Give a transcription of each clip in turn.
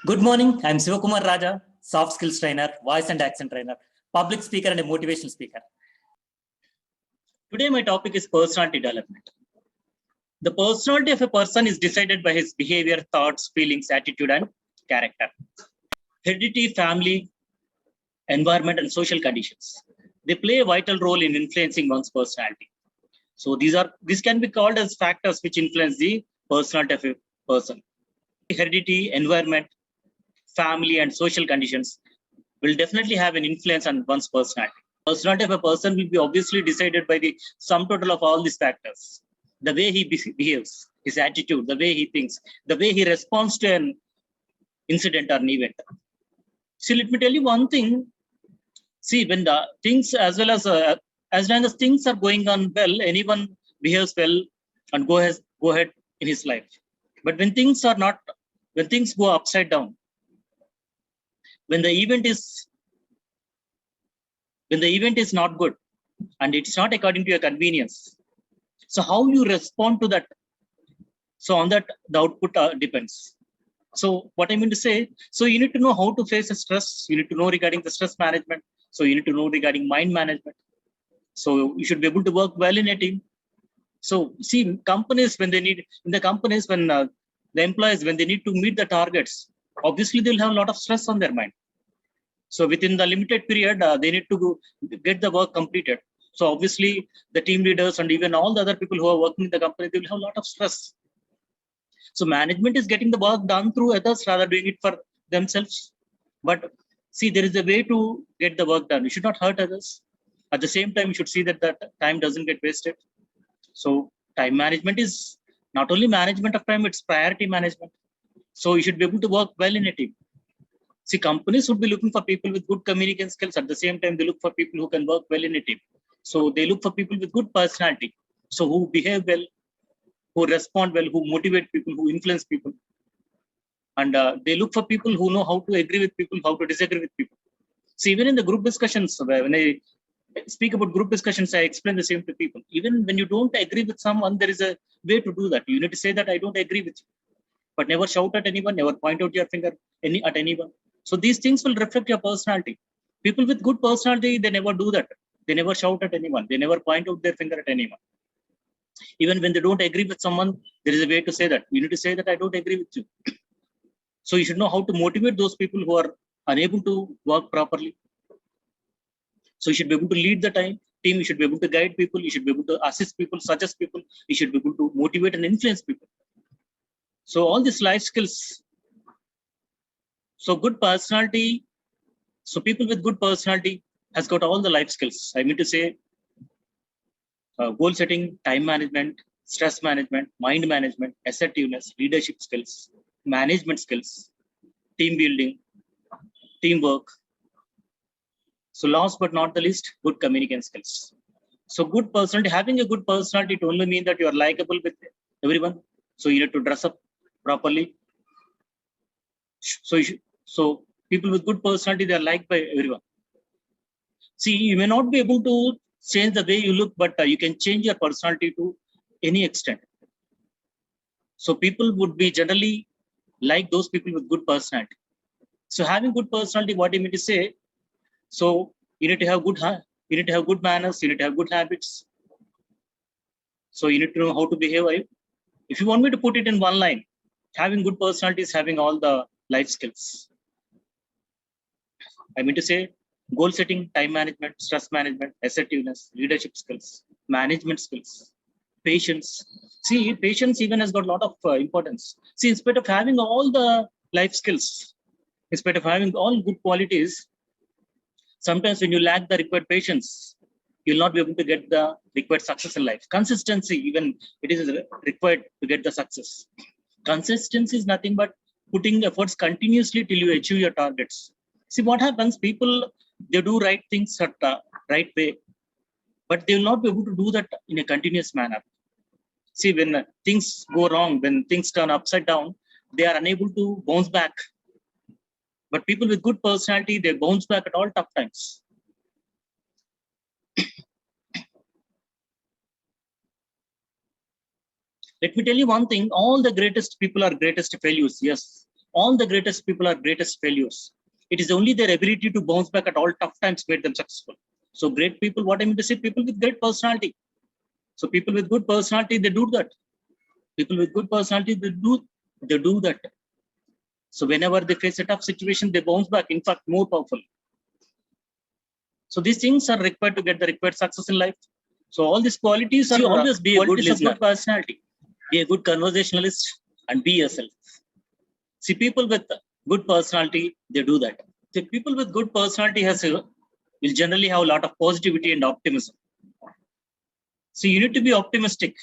Good morning. I'm Sivakumar Raja, soft skills trainer, voice and accent trainer, public speaker, and a motivational speaker. Today, my topic is personality development. The personality of a person is decided by his behavior, thoughts, feelings, attitude, and character. Heredity, family, environment, and social conditions. They play a vital role in influencing one's personality. So these can be called as factors which influence the personality of a person. Heredity, environment, family, and social conditions will definitely have an influence on one's personality. Personality of a person will be obviously decided by the sum total of all these factors. The way he behaves, his attitude, the way he thinks, the way he responds to an incident or an event. See, let me tell you one thing. See, when the things as long as things are going on well, anyone behaves well and go ahead in his life. But when things go upside down, when the event is not good and it's not according to your convenience, so how you respond to that, so on that the output depends. So what I mean to say, so you need to know how to face the stress, you need to know regarding the stress management, so you need to know regarding mind management, so you should be able to work well in a team. So see, companies when the employees, when they need to meet the targets, obviously they'll have a lot of stress on their mind. So within the limited period, they need to get the work completed. So obviously the team leaders and even all the other people who are working in the company, they will have a lot of stress. So management is getting the work done through others rather doing it for themselves. But see, there is a way to get the work done. You should not hurt others. At the same time, you should see that time doesn't get wasted. So time management is not only management of time, it's priority management. So you should be able to work well in a team. See, companies would be looking for people with good communication skills. At the same time, they look for people who can work well in a team. So they look for people with good personality. So who behave well, who respond well, who motivate people, who influence people. And they look for people who know how to agree with people, how to disagree with people. See, even in the group discussions, when I speak about group discussions, I explain the same to people. Even when you don't agree with someone, there is a way to do that. You need to say that I don't agree with you, but never shout at anyone, never point out your finger at anyone. So these things will reflect your personality. People with good personality, they never do that. They never shout at anyone. They never point out their finger at anyone. Even when they don't agree with someone, there is a way to say that. You need to say that I don't agree with you. So you should know how to motivate those people who are unable to work properly. So you should be able to lead the team. You should be able to guide people. You should be able to assist people, suggest people. You should be able to motivate and influence people. So all these life skills. So good personality. So people with good personality has got all the life skills. I mean to say, goal setting, time management, stress management, mind management, assertiveness, leadership skills, management skills, team building, teamwork. So last but not the least, good communication skills. So good personality, having a good personality to only mean that you are likable with everyone. So you need to dress up properly. So people with good personality, they are liked by everyone. See, you may not be able to change the way you look, but you can change your personality to any extent. So people would be generally like those people with good personality. So having good personality, what do you mean to say? So you need to have good manners, you need to have good habits. So you need to know how to behave. If you want me to put it in one line, having good personality is having all the life skills. I mean to say, goal setting, time management, stress management, assertiveness, leadership skills, management skills, patience. See, patience even has got a lot of importance. See, in spite of having all the life skills, in spite of having all good qualities, sometimes when you lack the required patience, you'll not be able to get the required success in life. Consistency, even it is required to get the success. Consistency is nothing but putting efforts continuously till you achieve your targets. See what happens, people, they do right things at the right way, but they will not be able to do that in a continuous manner. See, when things go wrong, when things turn upside down, they are unable to bounce back. But people with good personality, they bounce back at all tough times. Let me tell you one thing, all the greatest people are greatest failures. Yes, all the greatest people are greatest failures. It is only their ability to bounce back at all tough times made them successful. So great people, what I mean to say, people with great personality. So people with good personality, they do that. People with good personality, they do that. So whenever they face a tough situation, they bounce back, in fact, more powerful. So these things are required to get the required success in life. So all these qualities are always be a good listener, good personality, be a good conversationalist, and be yourself. See, people with good personality, they do that. See, people with good personality will generally have a lot of positivity and optimism. So you need to be optimistic.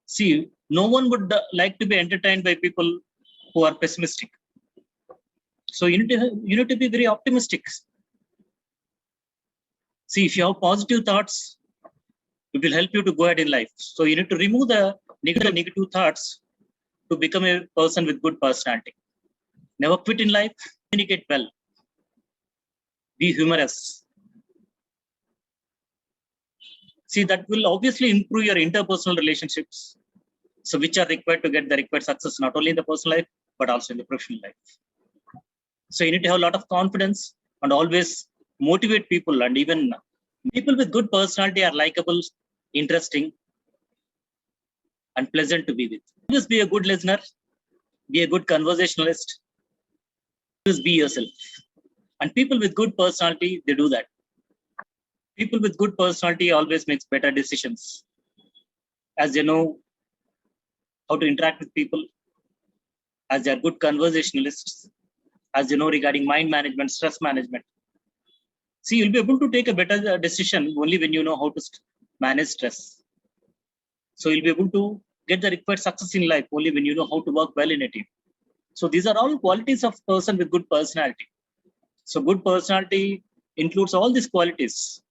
See, no one would like to be entertained by people who are pessimistic. So you need to be very optimistic. See, if you have positive thoughts, it will help you to go ahead in life. So you need to remove the negative thoughts to become a person with good personality. Never quit in life, communicate well, be humorous. See, that will obviously improve your interpersonal relationships. So which are required to get the required success, not only in the personal life, but also in the professional life. So you need to have a lot of confidence and always motivate people, and even people with good personality are likable, interesting, and pleasant to be with. Always be a good listener, be a good conversationalist, always be yourself. And people with good personality, they do that. People with good personality always makes better decisions, as they know how to interact with people, as they are good conversationalists, as you know regarding mind management, stress management. See, you'll be able to take a better decision only when you know how to manage stress. So you'll be able to get the required success in life only when you know how to work well in a team. So these are all qualities of person with good personality. So good personality includes all these qualities.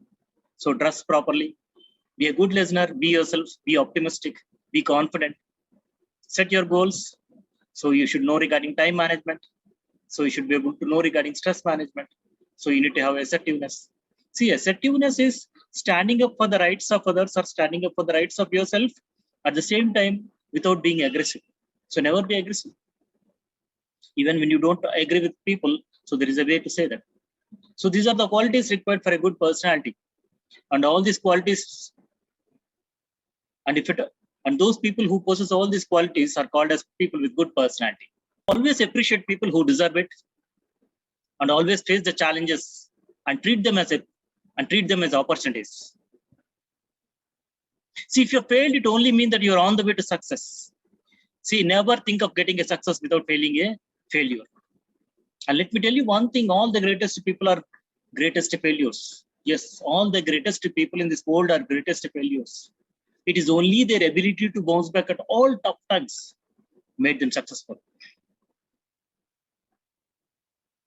So dress properly, be a good listener, be yourself, be optimistic, be confident, set your goals. So you should know regarding time management. So you should be able to know regarding stress management. So you need to have assertiveness. See, assertiveness is standing up for the rights of others or standing up for the rights of yourself at the same time without being aggressive. So never be aggressive. Even when you don't agree with people, so there is a way to say that. So these are the qualities required for a good personality. And all these qualities, and those people who possess all these qualities are called as people with good personality. Always appreciate people who deserve it, and always face the challenges and treat them as opportunities. See, if you failed, it only means that you're on the way to success. See, never think of getting a success without failing a failure. And let me tell you one thing, all the greatest people are greatest failures. Yes, all the greatest people in this world are greatest failures. It is only their ability to bounce back at all tough times made them successful.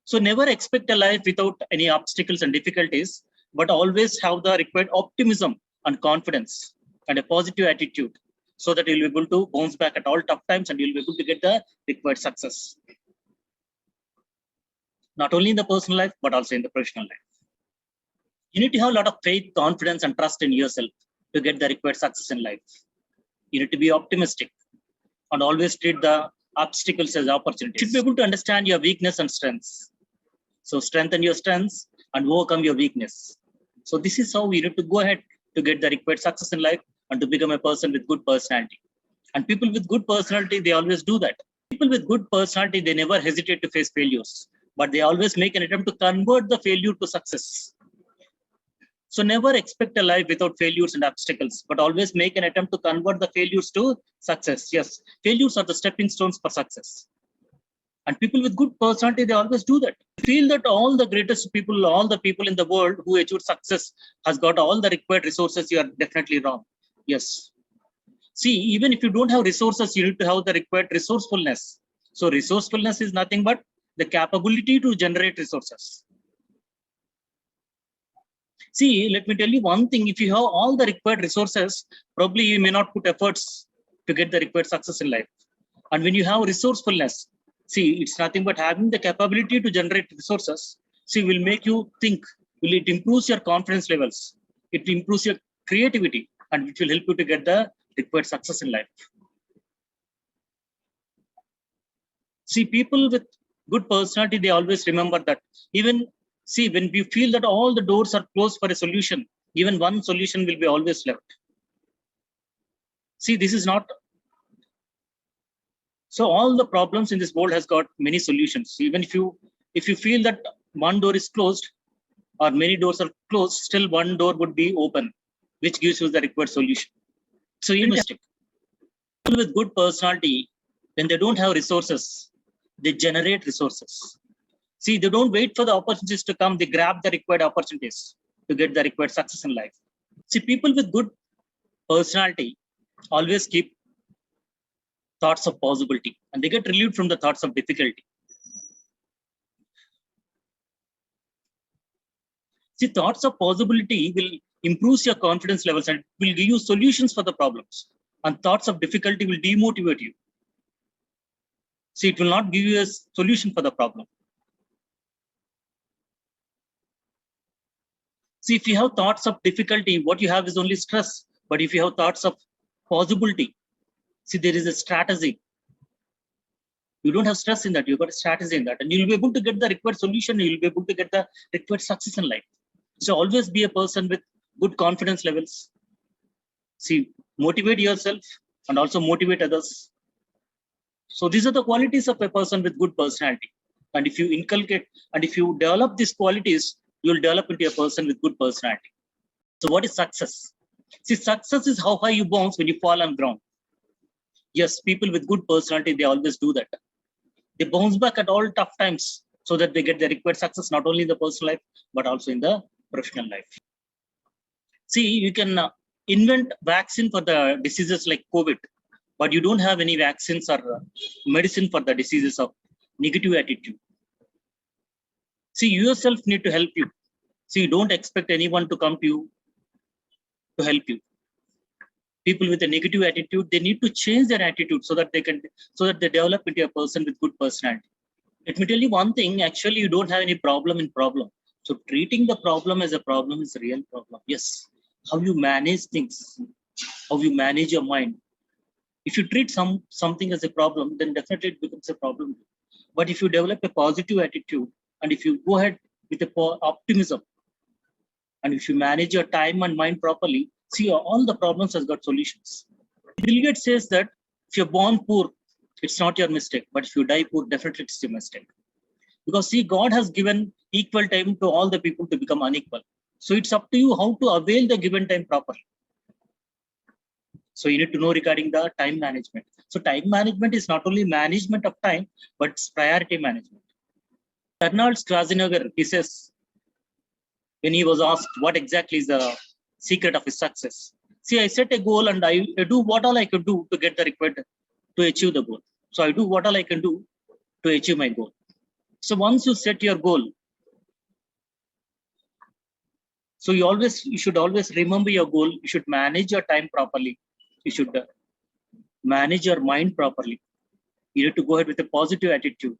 So never expect a life without any obstacles and difficulties, but always have the required optimism and confidence and a positive attitude so that you'll be able to bounce back at all tough times and you'll be able to get the required success. Not only in the personal life, but also in the professional life. You need to have a lot of faith, confidence, and trust in yourself to get the required success in life. You need to be optimistic and always treat the obstacles as opportunities. You should be able to understand your weakness and strengths. So strengthen your strengths and overcome your weakness. So this is how we need to go ahead to get the required success in life and to become a person with good personality. And people with good personality, they always do that. People with good personality, they never hesitate to face failures, but they always make an attempt to convert the failure to success. So never expect a life without failures and obstacles, but always make an attempt to convert the failures to success. Yes, failures are the stepping stones for success. And people with good personality, they always do that. Feel that all the greatest people, all the people in the world who achieve success has got all the required resources, you are definitely wrong. Yes. See, even if you don't have resources, you need to have the required resourcefulness. So resourcefulness is nothing but the capability to generate resources. See, let me tell you one thing. If you have all the required resources, probably you may not put efforts to get the required success in life. And when you have resourcefulness, see, it's nothing but having the capability to generate resources. See, will make you think, it improves your confidence levels. It improves your creativity, and it will help you to get the required success in life. See, people with good personality, they always remember that. Even see, when we feel that all the doors are closed for a solution, even one solution will be always left. See, this is not. So all the problems in this world has got many solutions. Even if you feel that one door is closed or many doors are closed, still one door would be open, which gives you the required solution. So you mistake. People with good personality, when they don't have resources, they generate resources. See, they don't wait for the opportunities to come, they grab the required opportunities to get the required success in life. See, people with good personality always keep thoughts of possibility and they get relieved from the thoughts of difficulty. See, thoughts of possibility will improve your confidence levels and will give you solutions for the problems. And thoughts of difficulty will demotivate you. See, it will not give you a solution for the problem. See, if you have thoughts of difficulty, what you have is only stress. But if you have thoughts of possibility, see, there is a strategy. You don't have stress in that, you've got a strategy in that. And you'll be able to get the required solution, you'll be able to get the required success in life. So always be a person with good confidence levels. See, motivate yourself and also motivate others. So these are the qualities of a person with good personality. And if you inculcate and if you develop these qualities, you'll develop into a person with good personality. So what is success? See, success is how high you bounce when you fall on ground. Yes, people with good personality, they always do that. They bounce back at all tough times so that they get the required success, not only in the personal life, but also in the professional life. See, you can invent vaccine for the diseases like COVID, but you don't have any vaccines or medicine for the diseases of negative attitude. See, you yourself need to help you. See, don't expect anyone to come to you to help you. People with a negative attitude, they need to change their attitude so that they develop into a person with good personality. Let me tell you one thing, actually, you don't have any problem in problem. So treating the problem as a problem is a real problem. Yes, how you manage things, how you manage your mind. If you treat something as a problem, then definitely it becomes a problem. But if you develop a positive attitude and if you go ahead with optimism, and if you manage your time and mind properly, see, all the problems has got solutions. Bill Gates says that if you're born poor, it's not your mistake. But if you die poor, definitely it's your mistake. Because see, God has given equal time to all the people to become unequal. So it's up to you how to avail the given time properly. So you need to know regarding the time management. So time management is not only management of time, but it's priority management. Arnold Schwarzenegger, he says, when he was asked what exactly is the secret of his success. See, I set a goal and I do what all I can do to get the required, to achieve the goal. So I do what all I can do to achieve my goal. So once you set your goal, so you should always remember your goal. You should manage your time properly. You should manage your mind properly. You need to go ahead with a positive attitude.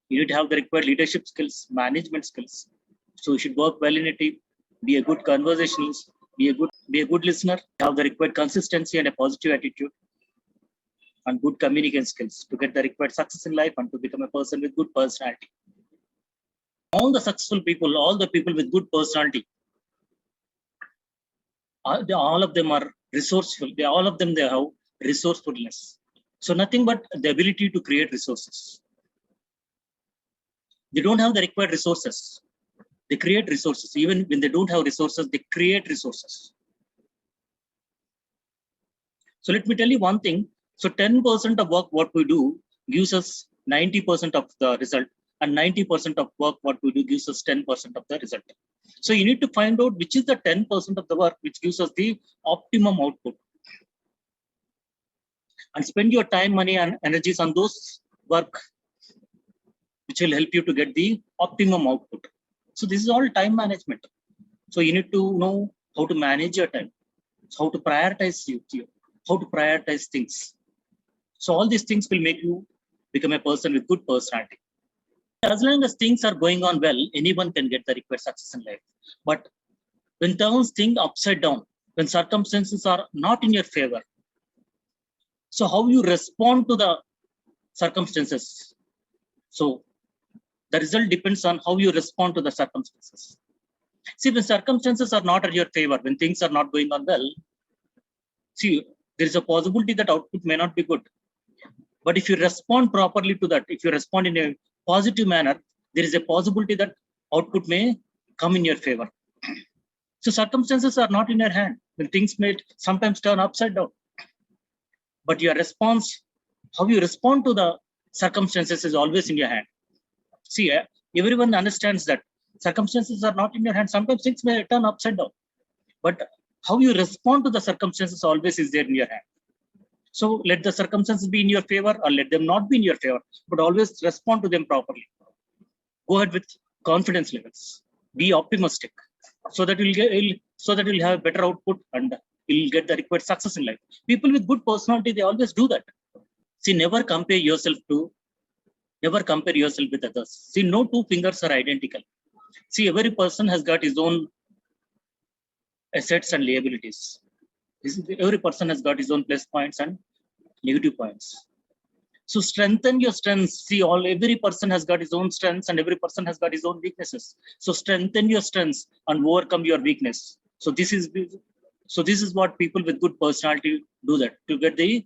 You need to have the required leadership skills, management skills. So you should work well in a team, be a good conversationalist, be a good listener, have the required consistency and a positive attitude, and good communication skills to get the required success in life and to become a person with good personality. All the successful people, all the people with good personality, all of them are resourceful. All of them, they have resourcefulness. So nothing but the ability to create resources. They don't have the required resources. They create resources. Even when they don't have resources, they create resources. So let me tell you one thing. So 10% of work what we do gives us 90% of the result, and 90% of work what we do gives us 10% of the result. So you need to find out which is the 10% of the work which gives us the optimum output. And spend your time, money, and energies on those work which will help you to get the optimum output. So this is all time management. So you need to know how to manage your time, how to prioritize how to prioritize things. So all these things will make you become a person with good personality. As long as things are going on well, anyone can get the required success in life. But when things upside down, when circumstances are not in your favor, so how you respond to the circumstances So the result depends on how you respond to the circumstances. See, when circumstances are not in your favor, when things are not going on well, see, there is a possibility that output may not be good. But if you respond properly to that, if you respond in a positive manner, there is a possibility that output may come in your favor. So circumstances are not in your hand. When things may sometimes turn upside down. But your response, how you respond to the circumstances is always in your hand. See, everyone understands that circumstances are not in your hand. Sometimes things may turn upside down. But how you respond to the circumstances always is there in your hand. So let the circumstances be in your favor or let them not be in your favor, but always respond to them properly. Go ahead with confidence levels. Be optimistic so that you'll have better output and you'll get the required success in life. People with good personality, they always do that. See, never compare yourself with others. See, no two fingers are identical. See, every person has got his own assets and liabilities. Every person has got his own plus points and negative points. So strengthen your strengths. See, every person has got his own strengths and every person has got his own weaknesses. So strengthen your strengths and overcome your weakness. So this is what people with good personality do, that to get the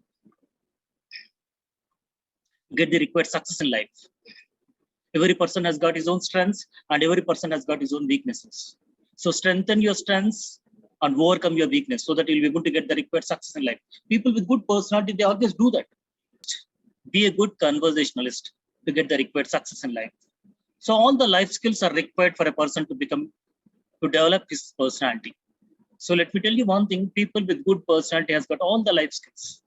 required success in life. Every person has got his own strengths and every person has got his own weaknesses. So strengthen your strengths and overcome your weakness so that you'll be able to get the required success in life. People with good personality, they always do that. Be a good conversationalist to get the required success in life. So all the life skills are required for a person to develop his personality. So let me tell you one thing, people with good personality has got all the life skills.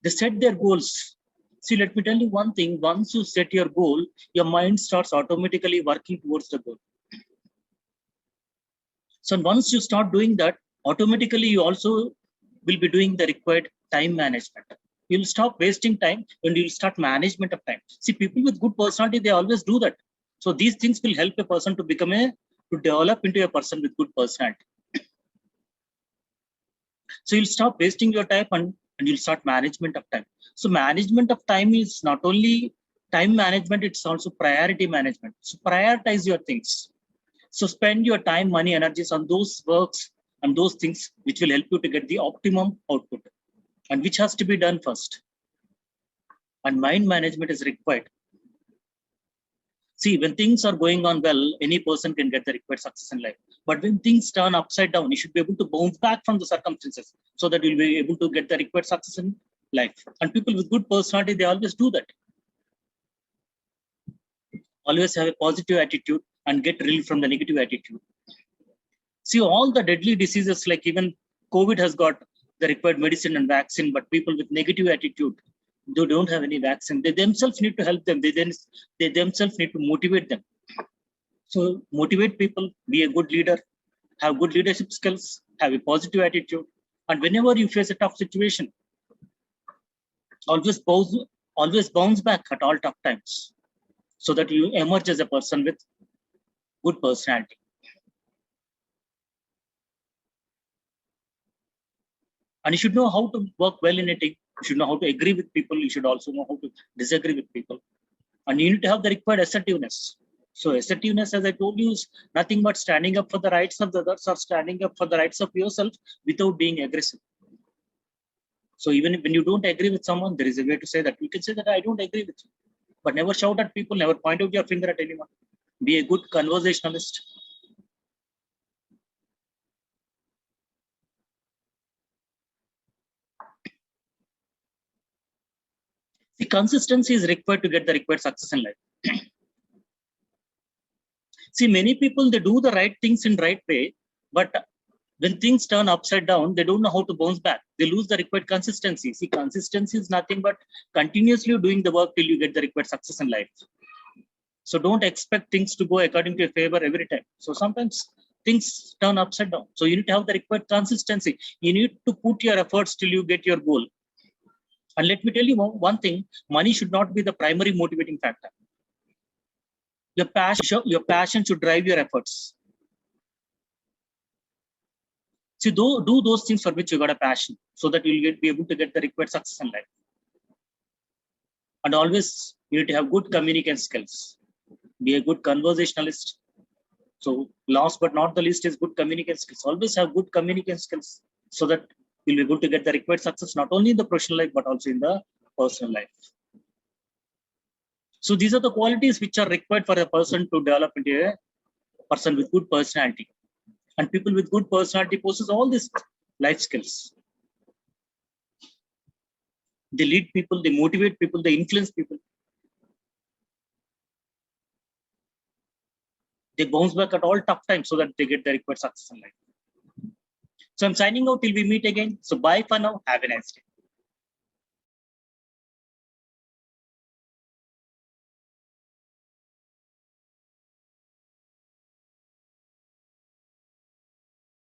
They set their goals. See, let me tell you one thing, once you set your goal, your mind starts automatically working towards the goal. So once you start doing that, automatically you also will be doing the required time management. You'll stop wasting time and you'll start management of time. See, people with good personality, they always do that. So these things will help a person to develop into a person with good personality. So you'll stop wasting your time and you'll start management of time. So management of time is not only time management, it's also priority management. So prioritize your things. So spend your time, money, energies on those works and those things which will help you to get the optimum output and which has to be done first. And mind management is required. See, when things are going on well, any person can get the required success in life. But when things turn upside down, you should be able to bounce back from the circumstances so that you'll be able to get the required success in life. And people with good personality, they always do that. Always have a positive attitude and get relief from the negative attitude. See, all the deadly diseases, like even COVID has got the required medicine and vaccine, but people with negative attitude, they don't have any vaccine. They themselves need to help them. They themselves need to motivate them. So motivate people, be a good leader, have good leadership skills, have a positive attitude. And whenever you face a tough situation, always bounce back at all tough times so that you emerge as a person with good personality. And you should know how to work well in a team. You should know how to agree with people. You should also know how to disagree with people. And you need to have the required assertiveness. So assertiveness, as I told you, is nothing but standing up for the rights of the others or standing up for the rights of yourself without being aggressive. So even when you don't agree with someone, there is a way to say that. You can say that I don't agree with you, but never shout at people, never point out your finger at anyone. Be a good conversationalist. The consistency is required to get the required success in life. See, many people, they do the right things in right way, but when things turn upside down, they don't know how to bounce back. They lose the required consistency. See, consistency is nothing but continuously doing the work till you get the required success in life. So don't expect things to go according to your favor every time. So sometimes things turn upside down. So you need to have the required consistency. You need to put your efforts till you get your goal. And let me tell you one thing, money should not be the primary motivating factor. Your passion should drive your efforts. See, do those things for which you got a passion so that you'll be able to get the required success in life. And always You need to have good communication skills. Be a good conversationalist. So last but not the least is good communication skills. Always have good communication skills so that you'll be able to get the required success, not only in the professional life, but also in the personal life. So these are the qualities which are required for a person to develop into a person with good personality. And people with good personality possess all these life skills. They lead people, they motivate people, they influence people. They bounce back at all tough times so that they get the required success in life. So I'm signing out till we meet again. So bye for now. Have a nice day.